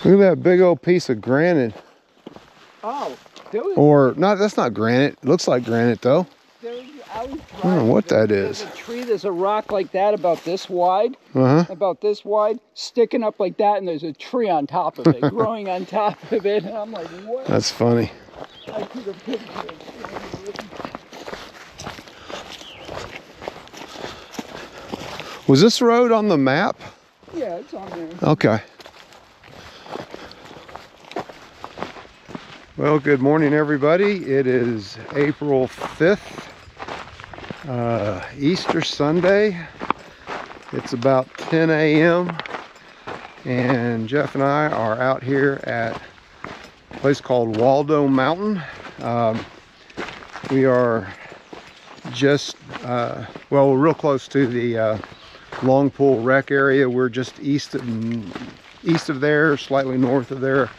Look at that big old piece of granite. Oh, there was, Or not, that's not granite. It looks like granite though. I was I don't know what that is. There's a tree, there's a rock like that about this wide. Uh-huh. About this wide, sticking up like that, and there's a tree on top of it, growing on top of it. And I'm like, what? That's funny. I took a picture. Was this road on the map? Yeah, it's on there. Okay. Well, good morning, everybody. It is April 5th, Easter Sunday. It's about 10 a.m. and Jeff and I are out here at a place called Waldo Mountain. We are just, well, we're real close to the Long Pool Rec area. We're just east of there, slightly north of there.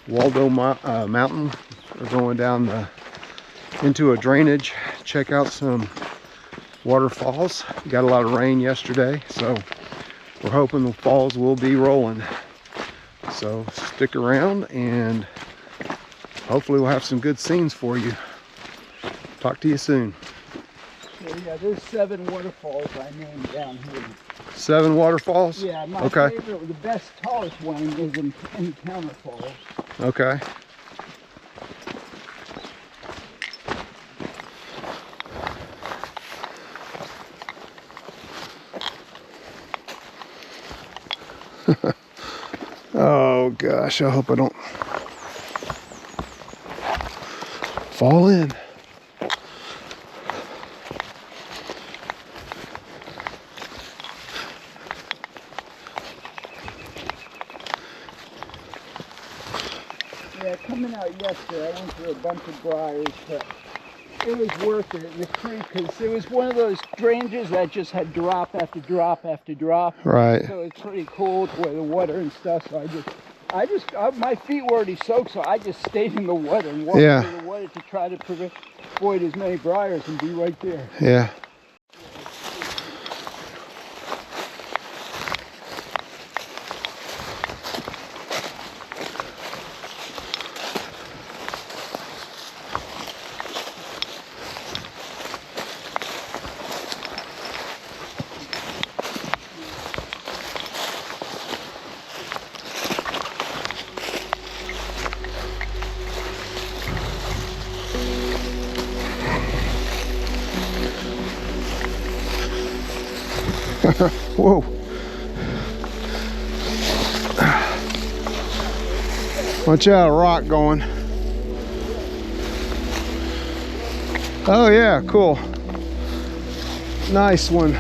Waldo Mountain. We're going down into a drainage, check out some waterfalls. Got a lot of rain yesterday, so we're hoping the falls will be rolling. So stick around and hopefully we'll have some good scenes for you. Talk to you soon. So yeah, there's 7 waterfalls I named down here. 7 waterfalls? Yeah, my favorite, the best, tallest one is in Encounter Falls. Okay. Oh gosh, I hope I don't fall in. Yeah, coming out yesterday, I went through a bunch of briars, but it was worth it. It was free because it was one of those drainages that just had drop after drop after drop. Right. So it's pretty cool to where the water and stuff. So my feet were already soaked, so I just stayed in the water and walked through the water to try to avoid as many briars and be right there. Yeah. Whoa. Watch out, a rock going. Oh yeah, cool. Nice one.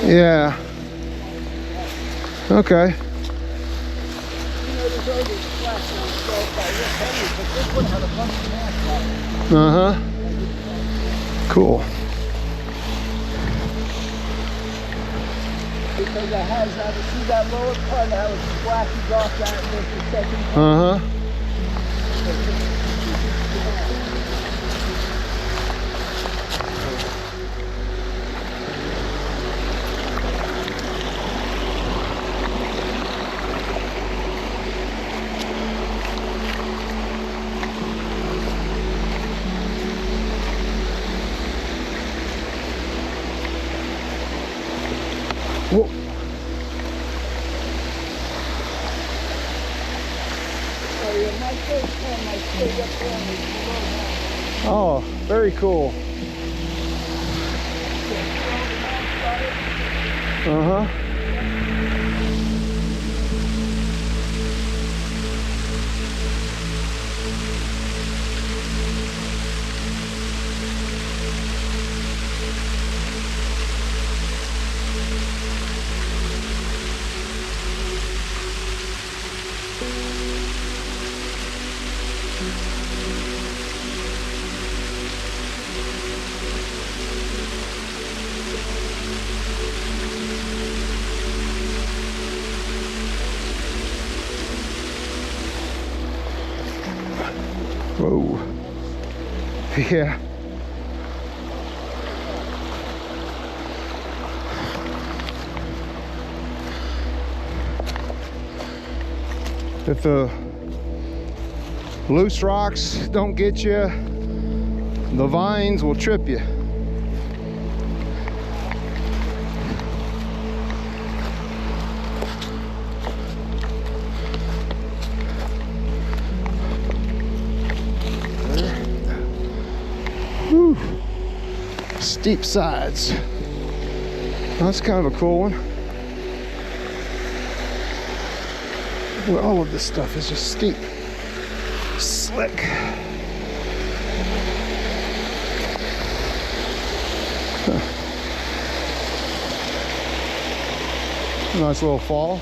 Yeah. Okay. Uh-huh. Cool. Because I had to see that lower part that was splashes off that with the second part. Uh-huh. Whoa. Oh, very cool. Uh-huh. Whoa. Yeah. If the loose rocks don't get you, the vines will trip you. Whew. Steep sides. That's kind of a cool one. Well, all of this stuff is just steep, slick. Huh. Nice little fall.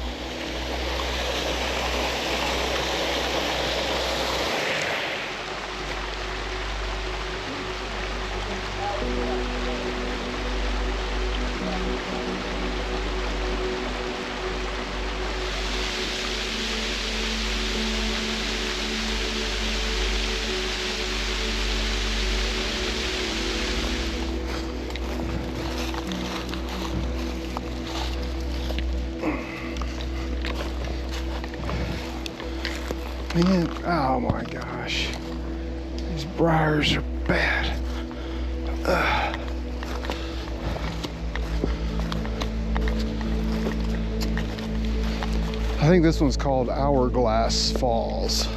Man, oh my gosh, these briars are bad. I think this one's called Hourglass Falls.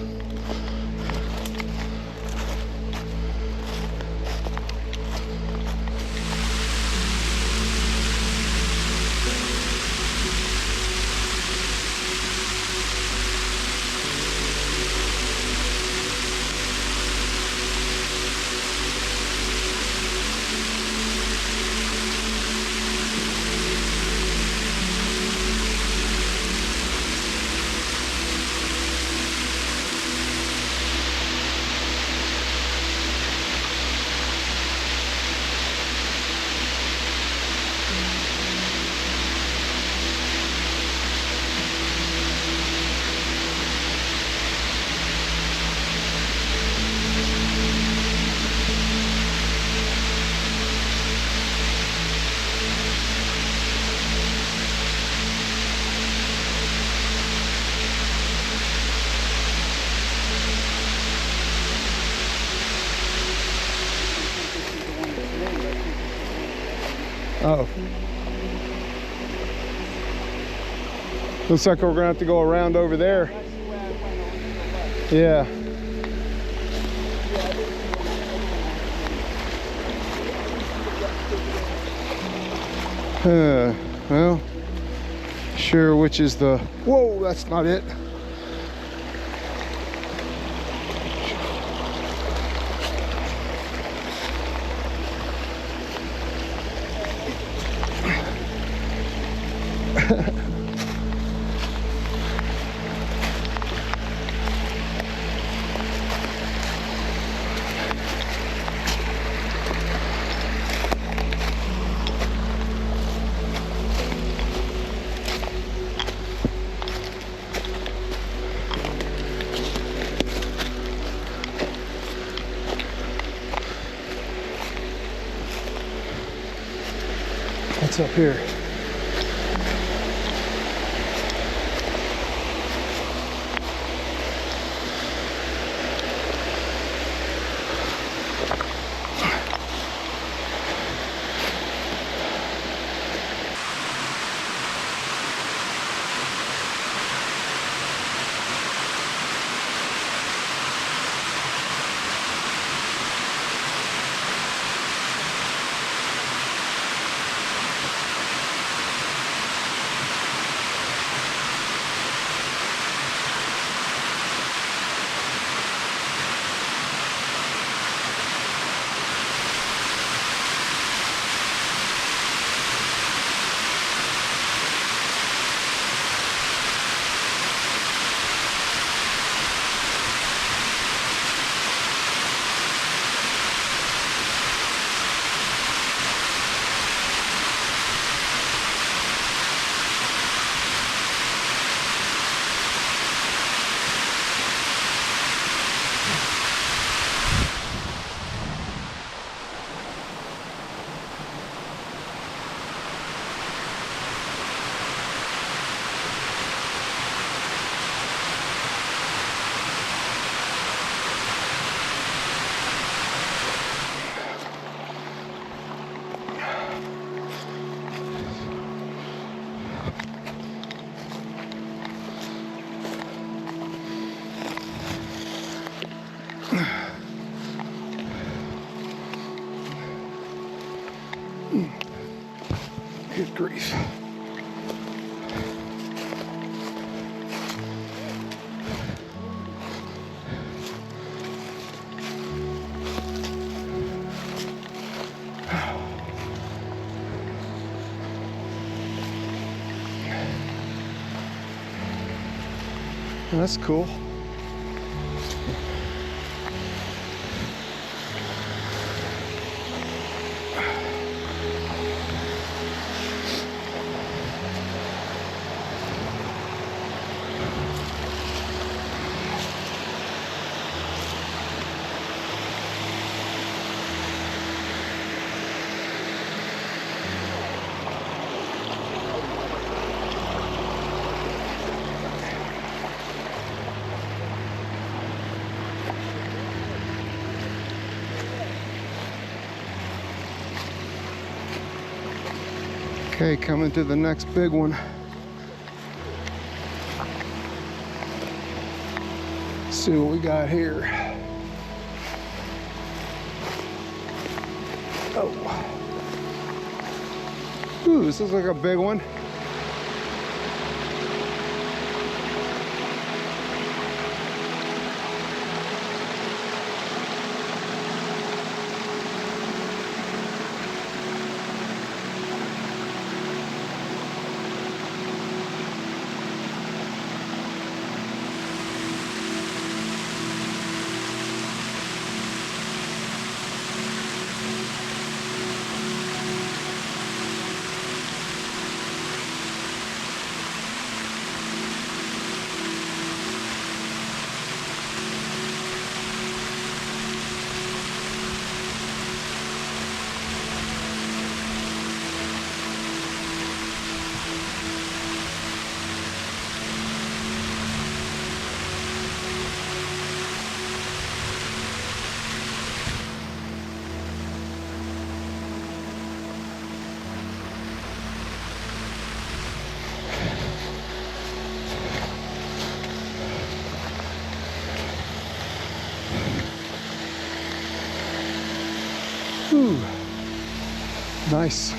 Oh. Looks like we're gonna have to go around over there. Yeah. Well, sure which is the, whoa, that's not it. What's up here? Good grief. That's cool. Okay, coming to the next big one. Let's see what we got here. Oh. Ooh, this looks like a big one. Ooh, nice.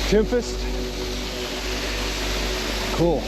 Tempest. Cool.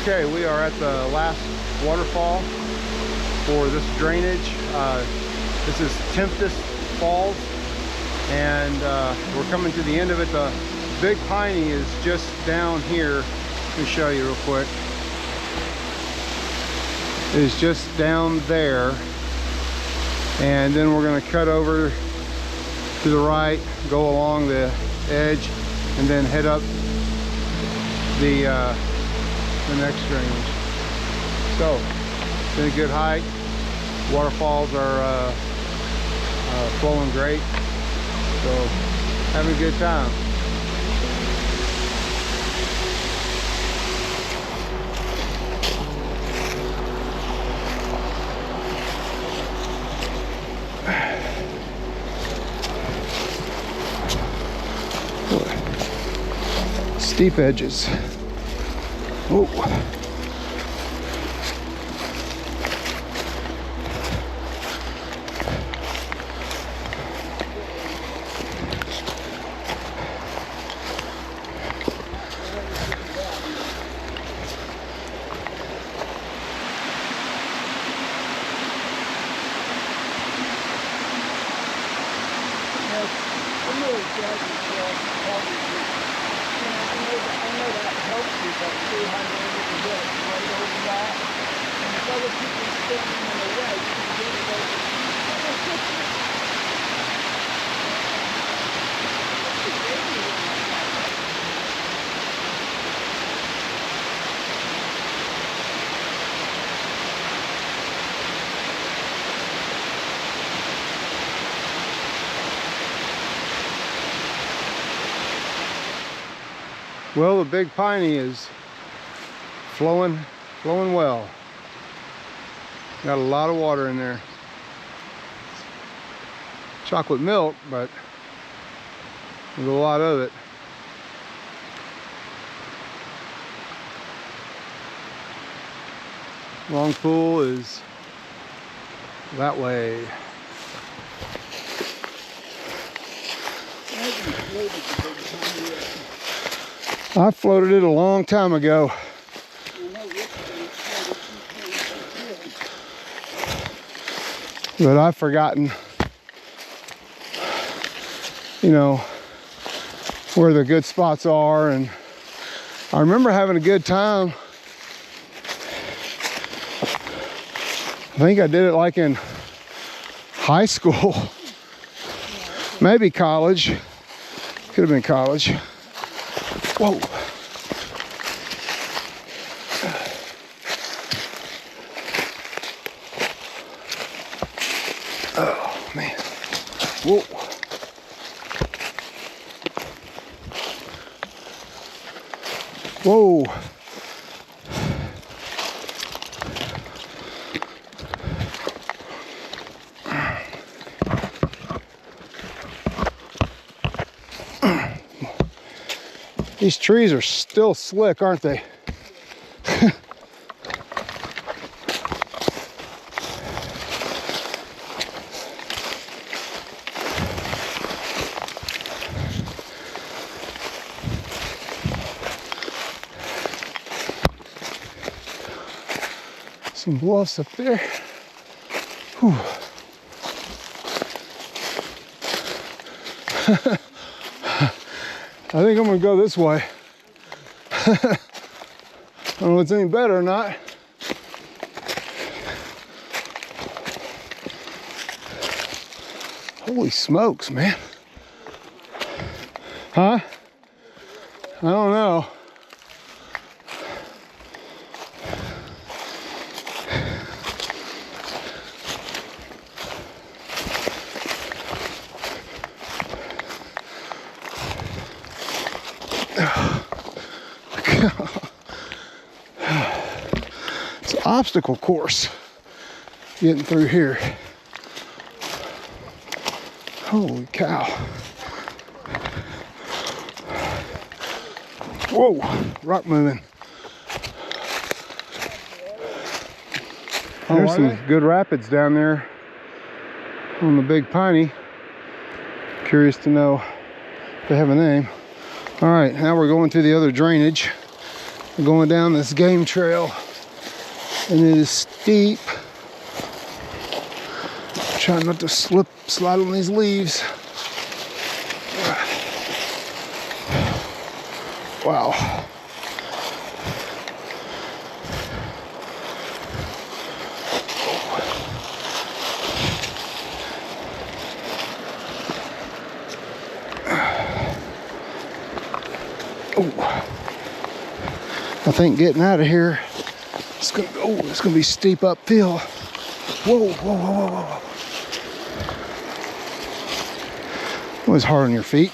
Okay, we are at the last waterfall for this drainage. This is Tempest Falls, and we're coming to the end of it. The Big Piney is just down here. Let me show you real quick. It is just down there, and then we're going to cut over to the right, go along the edge, and then head up the next drainage. So, it's been a good hike. Waterfalls are flowing great. So, having a good time. Steep edges. Oh. Well, the Big Piney is flowing well. Got a lot of water in there. Chocolate milk, but there's a lot of it. Long pool is that way. I floated it a long time ago. But I've forgotten, you know, where the good spots are, and I remember having a good time. I think I did it like in high school, maybe college. Could have been college. Whoa. Oh, man. Whoa. Whoa. These trees are still slick, aren't they? Some bluffs up there. Whew. I think I'm gonna go this way. I don't know if it's any better or not. Holy smokes, man. Huh? I don't know. It's an obstacle course getting through here. Holy cow. Whoa, rock moving. There's some good rapids down there on the Big Piney. Curious to know if they have a name. All right, now we're going to the other drainage. We're going down this game trail, and it is steep. Trying not to slide on these leaves. Wow. I think getting out of here, it's gonna be steep uphill. Whoa, whoa, whoa, whoa, whoa. It was hard on your feet.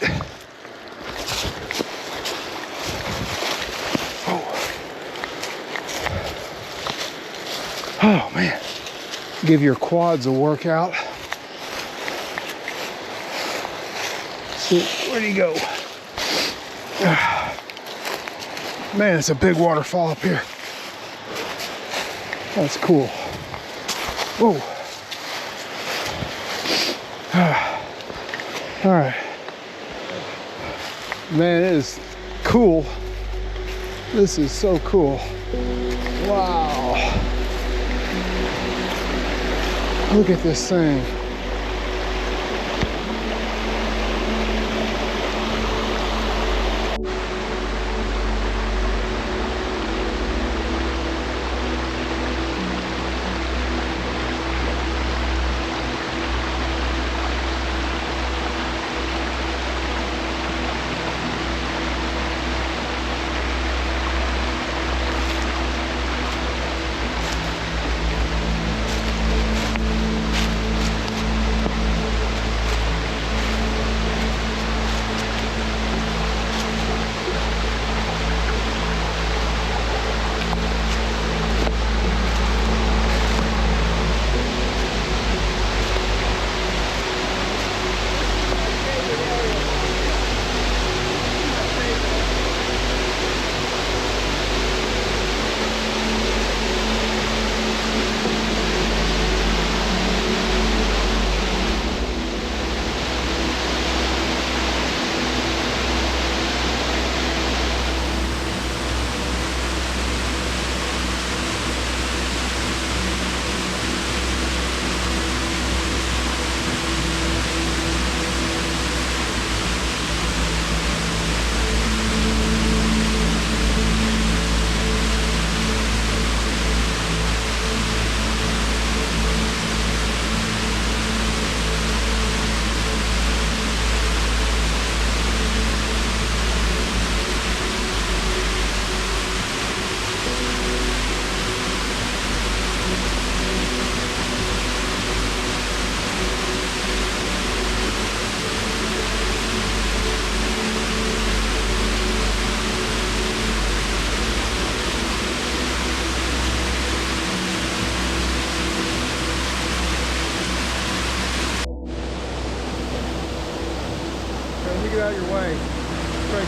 Oh man, give your quads a workout. See, where'd he go? Man, it's a big waterfall up here. That's cool. Whoa. All right. Man, it is cool. This is so cool. Wow. Look at this thing.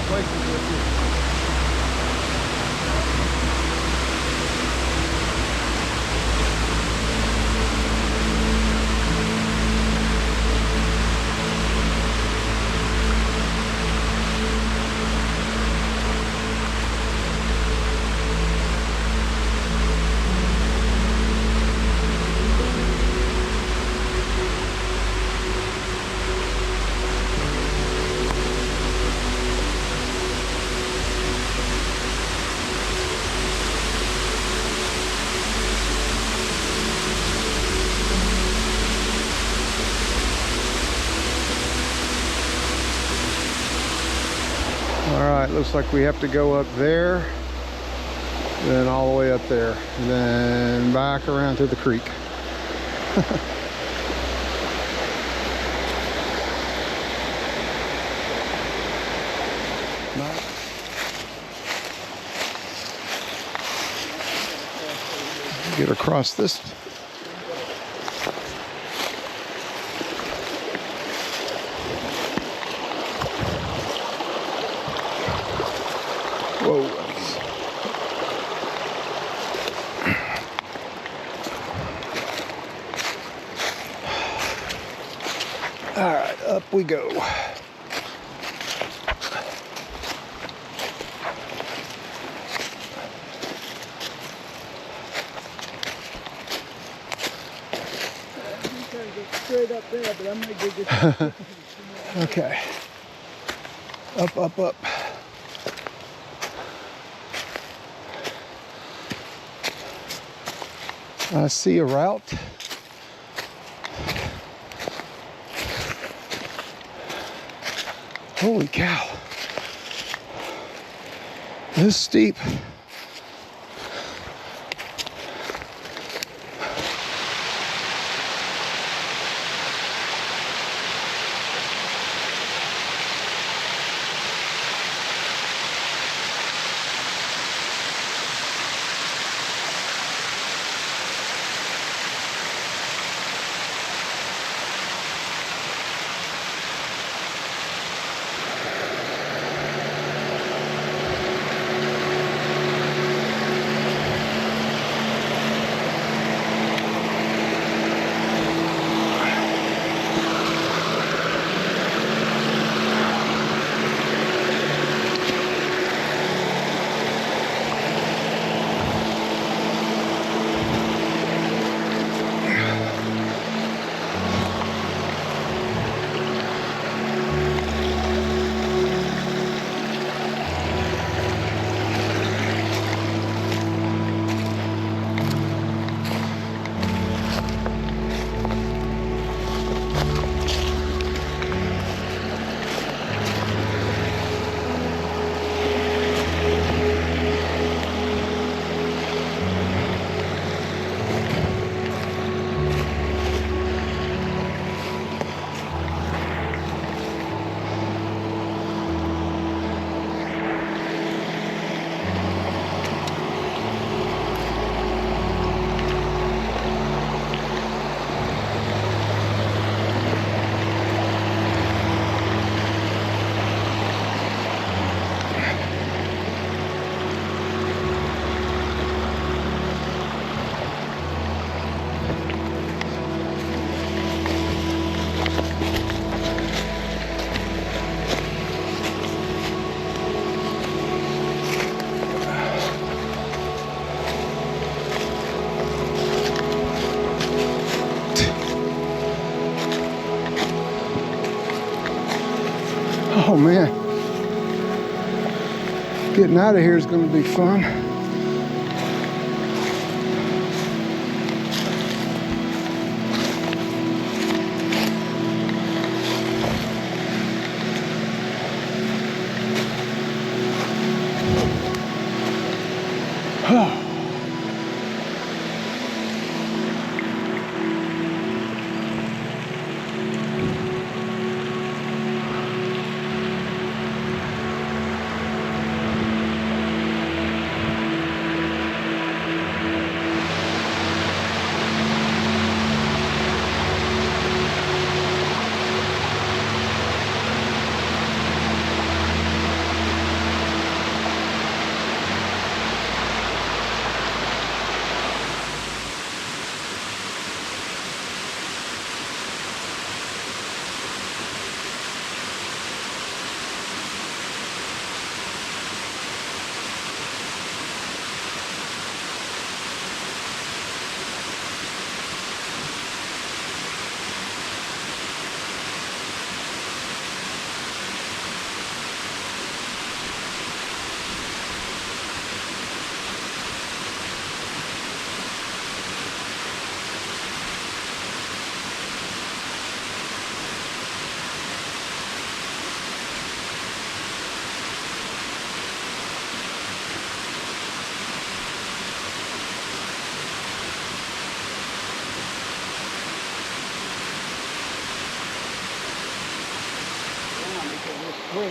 great places with you. Alright, looks like we have to go up there, then all the way up there, and then back around to the creek. Get across this. Whoa. All right, up we go. Straight up there, but I'm gonna go get Okay. Up, up, up. I see a route. Holy cow. This is steep. Oh man, getting out of here is going to be fun.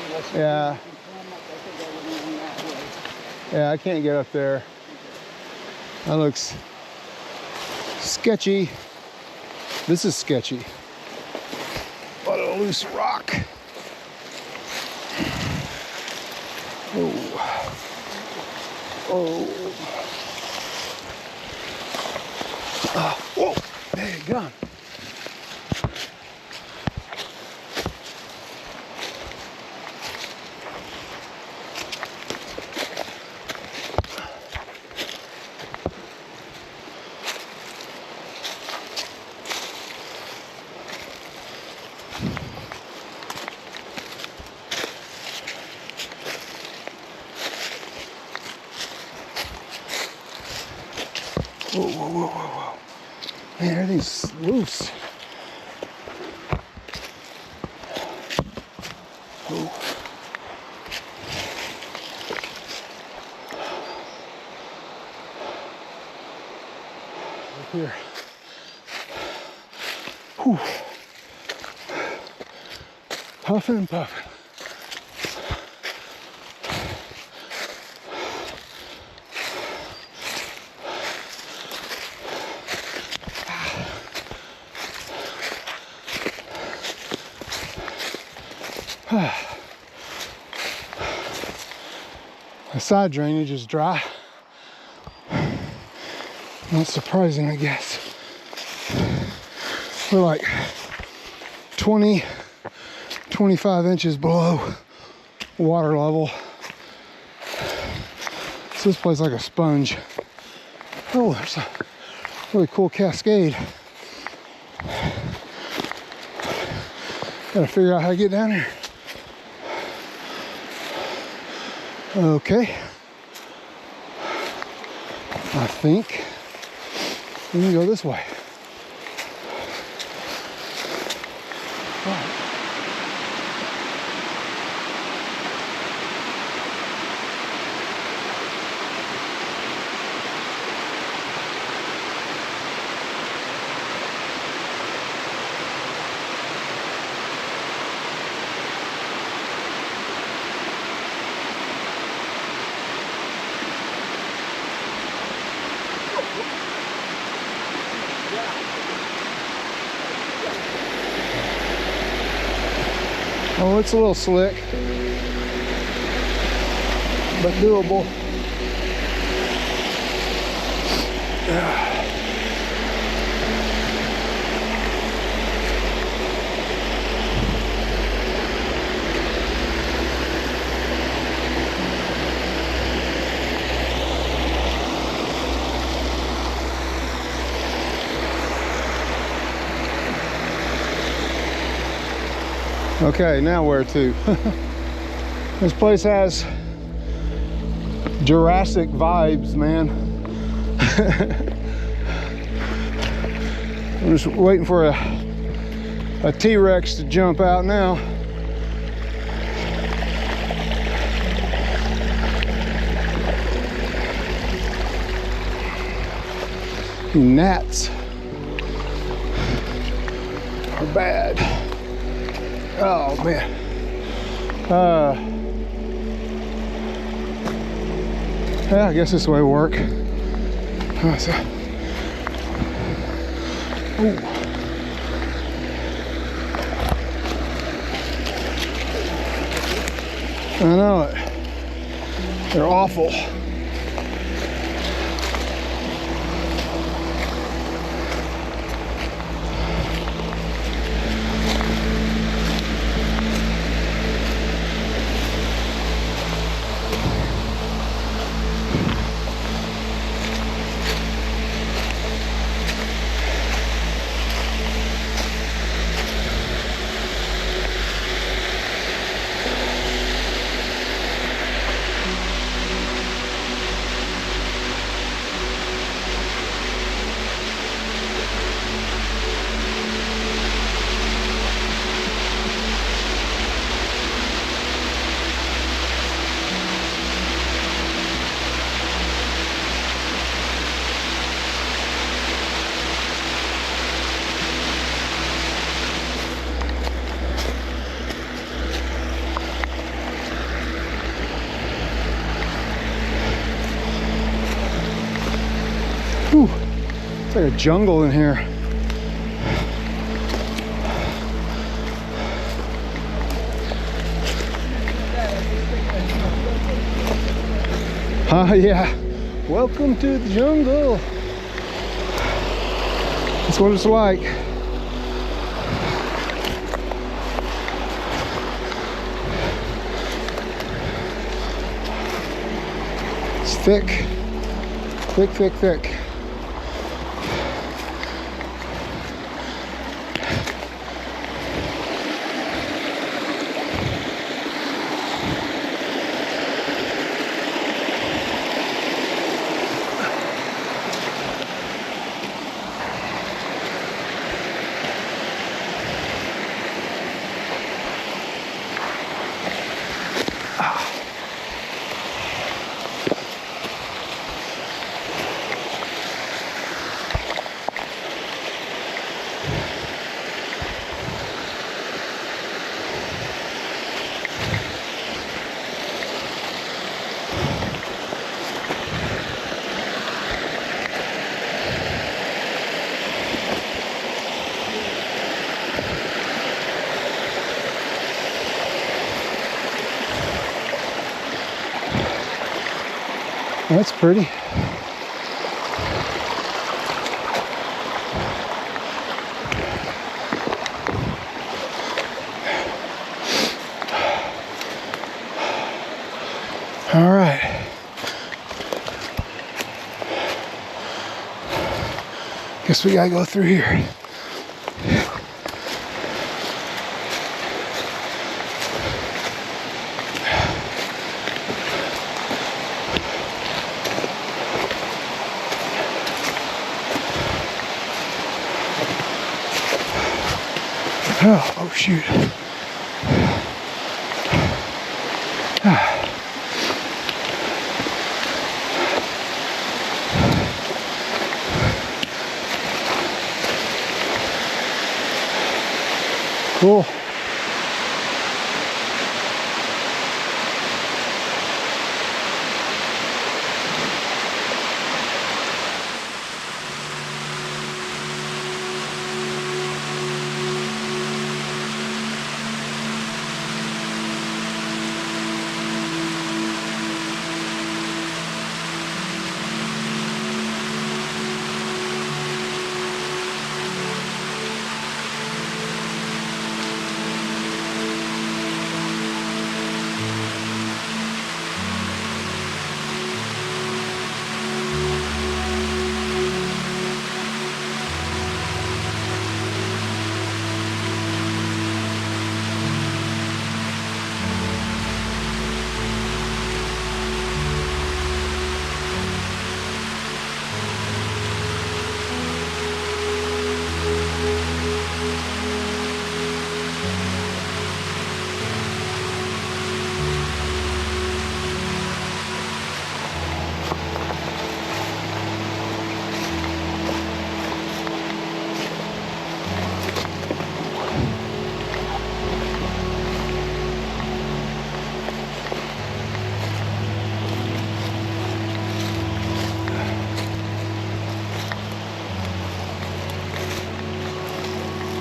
unless Yeah. you can climb up. I think I would run that way. Yeah, I can't get up there. That looks sketchy. This is sketchy. What a loose rock. Oh. Oh. Whoa. There you go. Whoa, whoa, whoa, whoa, whoa. Man, everything's loose. Oh. Right here. Whew. Puffing and puffing. The side drainage is dry. Not surprising, I guess. We're like 20, 25 inches below water level. So this place is like a sponge. Oh, there's a really cool cascade. Gotta figure out how to get down here. Okay. I think we can go this way. All right. Oh, it's a little slick, but doable. Okay, now where to? This place has Jurassic vibes, man. I'm just waiting for a T-Rex to jump out now. Gnats are bad. Oh man. Yeah, I guess this way will work. Oh, so. Ooh. I know it. They're awful. Whew. It's like a jungle in here. Yeah. Welcome to the jungle. That's what it's like. It's thick. Thick, thick, thick. That's pretty. All right. Guess we gotta go through here. Oh shoot. Cool.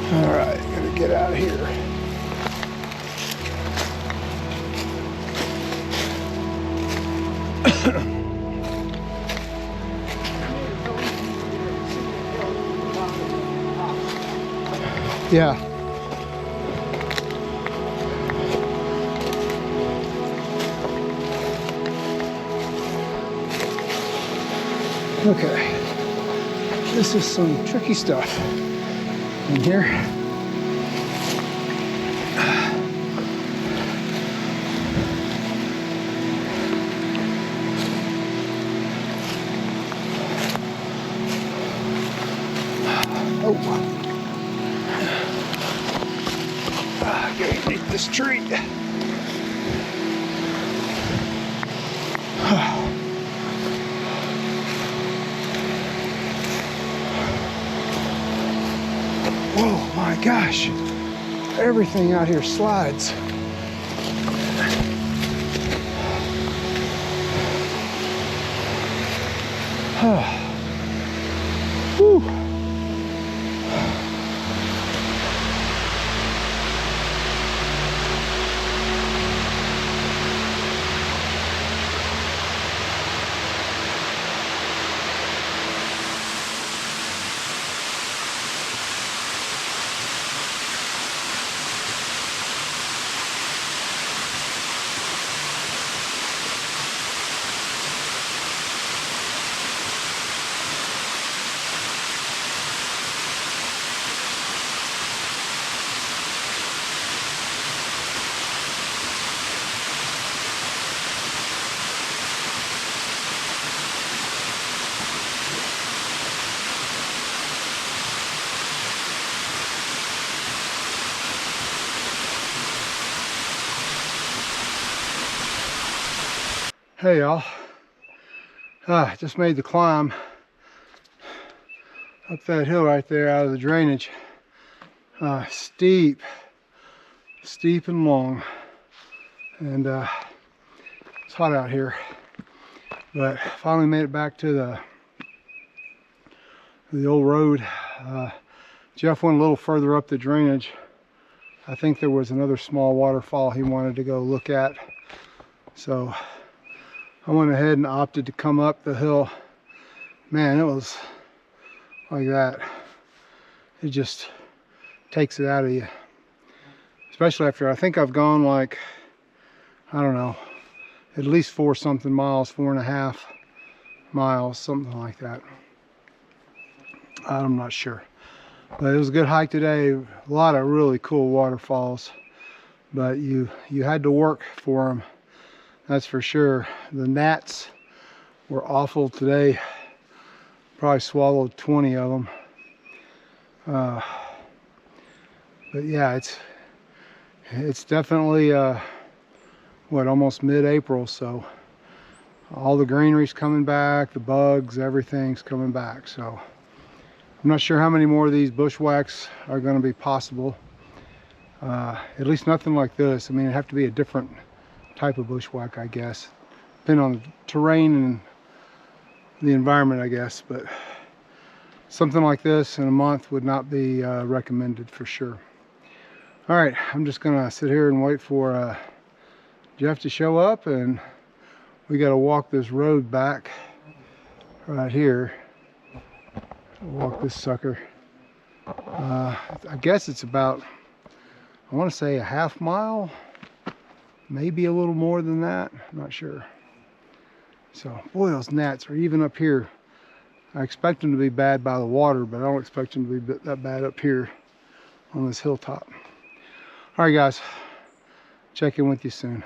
All right, gotta get out of here. Yeah. Okay. This is some tricky stuff in here. Oh. Get underneath this tree. Whoa, my gosh. Everything out here slides. Hey y'all, just made the climb up that hill right there out of the drainage. Steep and long, and it's hot out here, but finally made it back to the old road. Jeff went a little further up the drainage. I think there was another small waterfall he wanted to go look at, so I went ahead and opted to come up the hill. Man, it was like that. It just takes it out of you, especially after I think I've gone like, I don't know, at least 4 something miles, 4.5 miles, something like that. I'm not sure, but it was a good hike today. A lot of really cool waterfalls, but you had to work for them, that's for sure. The gnats were awful today. Probably swallowed 20 of them. But yeah, it's definitely what, almost mid-April, so all the greenery's coming back, the bugs, everything's coming back. So I'm not sure how many more of these bushwhacks are going to be possible. At least nothing like this. I mean, it'd have to be a different type of bushwhack, I guess, depending on the terrain and the environment, I guess. But something like this in a month would not be recommended for sure. All right, I'm just gonna sit here and wait for Jeff to show up, and we got to walk this road back right here. Walk this sucker. I guess it's about, I want to say, a half mile, maybe a little more than that, I'm not sure. So boy, those gnats are even up here. I expect them to be bad by the water, but I don't expect them to be that bad up here on this hilltop. All right guys, check in with you soon.